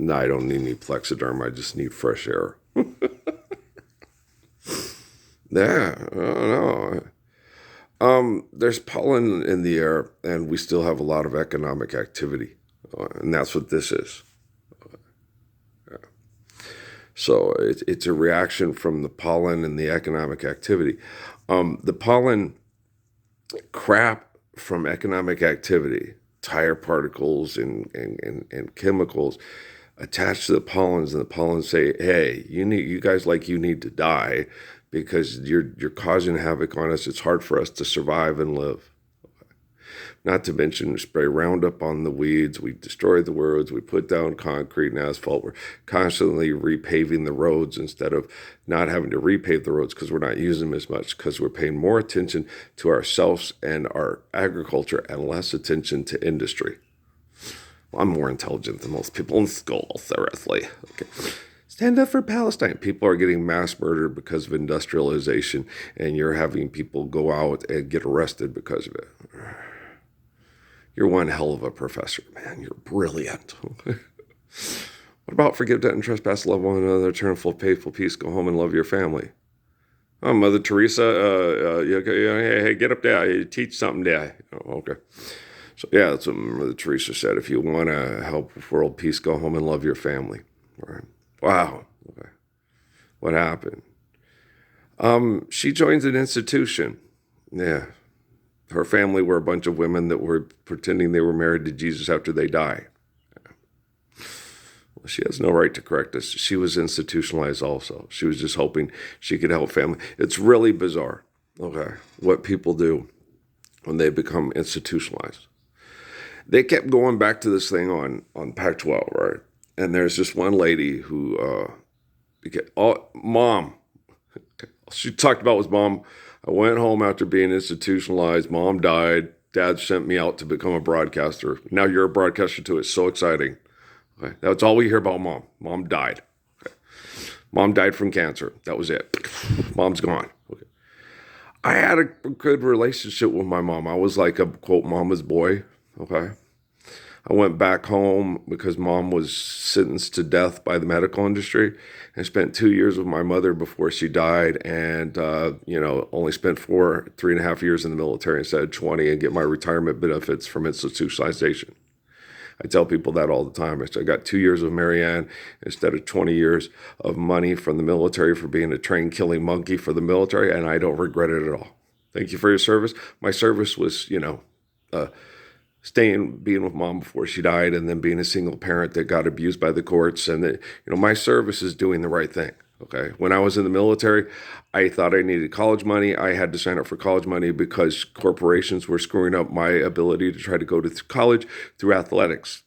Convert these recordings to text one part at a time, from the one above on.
No, I don't need any Plexiderm. I just need fresh air. Yeah, I don't know. There's pollen in the air, and we still have a lot of economic activity, and that's what this is. So it's a reaction from the pollen and the economic activity. The pollen crap from economic activity, tire particles and chemicals attached to the pollens, and the pollens say, "Hey, you guys need to die because you're causing havoc on us. It's hard for us to survive and live." Not to mention, we spray Roundup on the weeds, we destroy the roads, we put down concrete and asphalt. We're constantly repaving the roads instead of not having to repave the roads because we're not using them as much, because we're paying more attention to ourselves and our agriculture and less attention to industry. Well, I'm more intelligent than most people in school, seriously. Okay. Stand up for Palestine. People are getting mass murdered because of industrialization, and you're having people go out and get arrested because of it. You're one hell of a professor, man. You're brilliant. What about forgive debt and trespass, love one another, turn full faithful peace, go home and love your family? Oh, Mother Teresa, hey, get up there. You teach something there. Oh, okay. So, yeah, that's what Mother Teresa said. If you want to help world peace, go home and love your family. All right. Wow. Okay. What happened? She joins an institution. Yeah. Her family were a bunch of women that were pretending they were married to Jesus after they die. Well, she has no right to correct us. She was institutionalized also. She was just hoping she could help family. It's really bizarre, okay, what people do when they become institutionalized. They kept going back to this thing on Pac-12, right? And there's this one lady who, mom, she talked about was mom. I went home after being institutionalized. Mom died. Dad sent me out to become a broadcaster. Now you're a broadcaster too. It's so exciting. Okay. That's all we hear about mom. Mom died. Okay. Mom died from cancer. That was it. Mom's gone. Okay. I had a good relationship with my mom. I was like a, quote, mama's boy. Okay. I went back home because mom was sentenced to death by the medical industry, and spent 2 years with my mother before she died, and, only spent 3.5 years in the military instead of 20, and get my retirement benefits from institutionalization. I tell people that all the time. I got 2 years with Marianne instead of 20 years of money from the military for being a train killing monkey for the military, and I don't regret it at all. Thank you for your service. My service was, being with mom before she died, and then being a single parent that got abused by the courts. And my service is doing the right thing. Okay. When I was in the military, I thought I needed college money. I had to sign up for college money because corporations were screwing up my ability to try to go to college through athletics.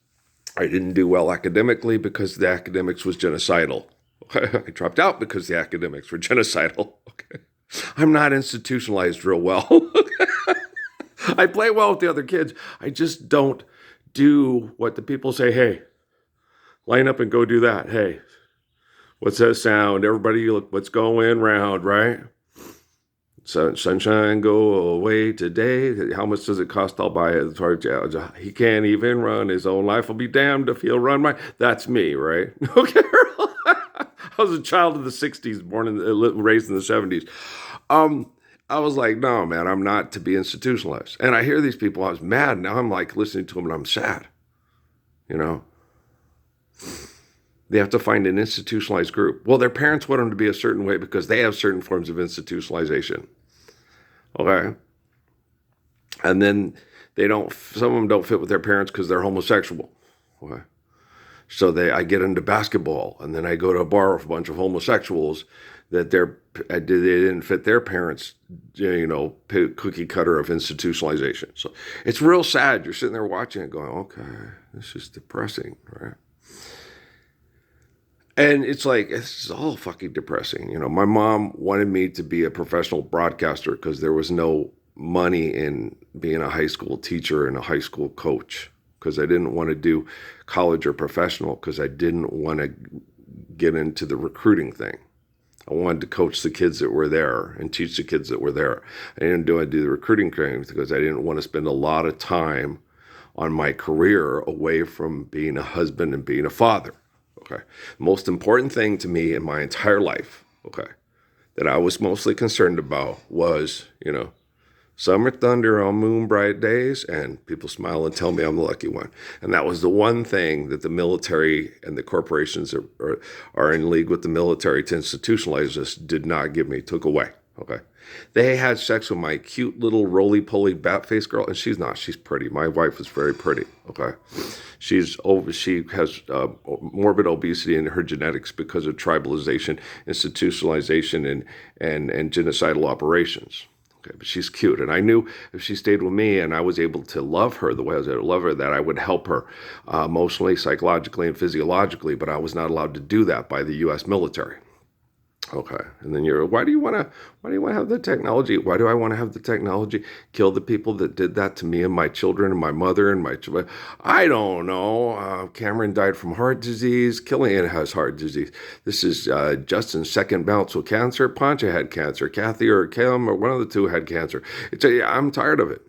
I didn't do well academically because the academics was genocidal. Okay. I dropped out because the academics were genocidal. Okay. I'm not institutionalized real well. I play well with the other kids. I just don't do what the people say. Hey, line up and go do that. Hey, what's that sound? Everybody, look, what's going round, right? So, sunshine, go away today. How much does it cost? I'll buy it. He can't even run. His own life will be damned if he'll run mine. That's me, right? Okay. I was a child of the 60s, raised in the 70s. I was like, no, man, I'm not to be institutionalized. And I hear these people, I was mad. Now I'm like listening to them and I'm sad. They have to find an institutionalized group. Well, their parents want them to be a certain way because they have certain forms of institutionalization. Okay. And then some of them don't fit with their parents because they're homosexual. Okay. So I get into basketball, and then I go to a bar with a bunch of homosexuals that they didn't fit their parents, cookie cutter of institutionalization. So it's real sad. You're sitting there watching it going, okay, this is depressing, right? And it's like, it's all fucking depressing. My mom wanted me to be a professional broadcaster because there was no money in being a high school teacher and a high school coach, because I didn't want to do college or professional, because I didn't want to get into the recruiting thing. I wanted to coach the kids that were there and teach the kids that were there. I didn't do the recruiting thing because I didn't want to spend a lot of time on my career away from being a husband and being a father. Okay. Most important thing to me in my entire life, okay, that I was mostly concerned about was, summer thunder on moon bright days, and people smile and tell me I'm the lucky one. And that was the one thing that the military and the corporations are in league with the military to institutionalize this did not give me, took away. Okay. They had sex with my cute little roly-poly bat-faced girl, and she's not. She's pretty. My wife is very pretty. Okay. She has morbid obesity in her genetics because of tribalization, institutionalization, and genocidal operations. Okay, but she's cute. And I knew if she stayed with me and I was able to love her the way I was able to love her, that I would help her emotionally, psychologically, and physiologically, but I was not allowed to do that by the U.S. military. Okay, and then why do you want to have the technology? Why do I want to have the technology kill the people that did that to me and my children and my mother and my children? I don't know. Cameron died from heart disease. Killian has heart disease. This is Justin's second bout with cancer. Pancha had cancer. Kathy or Kim or one of the two had cancer. I'm tired of it.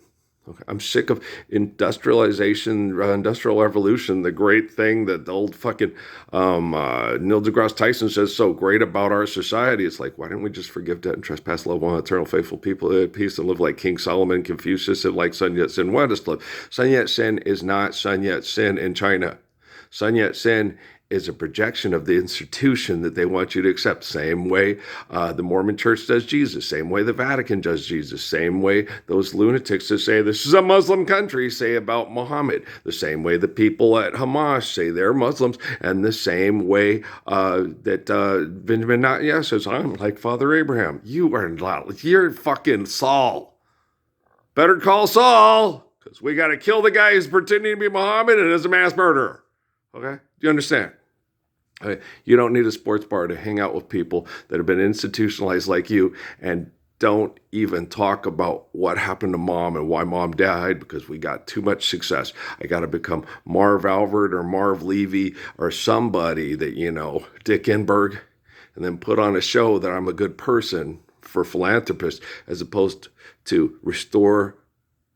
Okay. I'm sick of industrialization, industrial revolution, the great thing that the old fucking Neil deGrasse Tyson says so great about our society. It's like, why don't we just forgive debt and trespass, love one eternal, faithful people at peace, and live like King Solomon, Confucius, and like Sun Yat-sen? Why does live? Sun Yat-sen is not Sun Yat-sen in China. Sun Yat-sen is a projection of the institution that they want you to accept. Same way the Mormon Church does Jesus. Same way the Vatican does Jesus. Same way those lunatics that say this is a Muslim country say about Muhammad. The same way the people at Hamas say they're Muslims. And the same way that Benjamin Netanyahu says, I'm like Father Abraham. You are not. You're fucking Saul. Better call Saul, because we got to kill the guy who's pretending to be Muhammad and is a mass murderer. Okay? Do you understand? You don't need a sports bar to hang out with people that have been institutionalized like you and don't even talk about what happened to mom and why mom died because we got too much success. I got to become Marv Albert or Marv Levy or somebody that, Dick Enberg, and then put on a show that I'm a good person for philanthropists as opposed to restore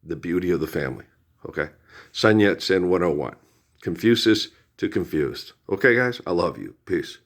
the beauty of the family. Okay? Sun Yat-sen 101. Confucius to confused. Okay, guys? I love you. Peace.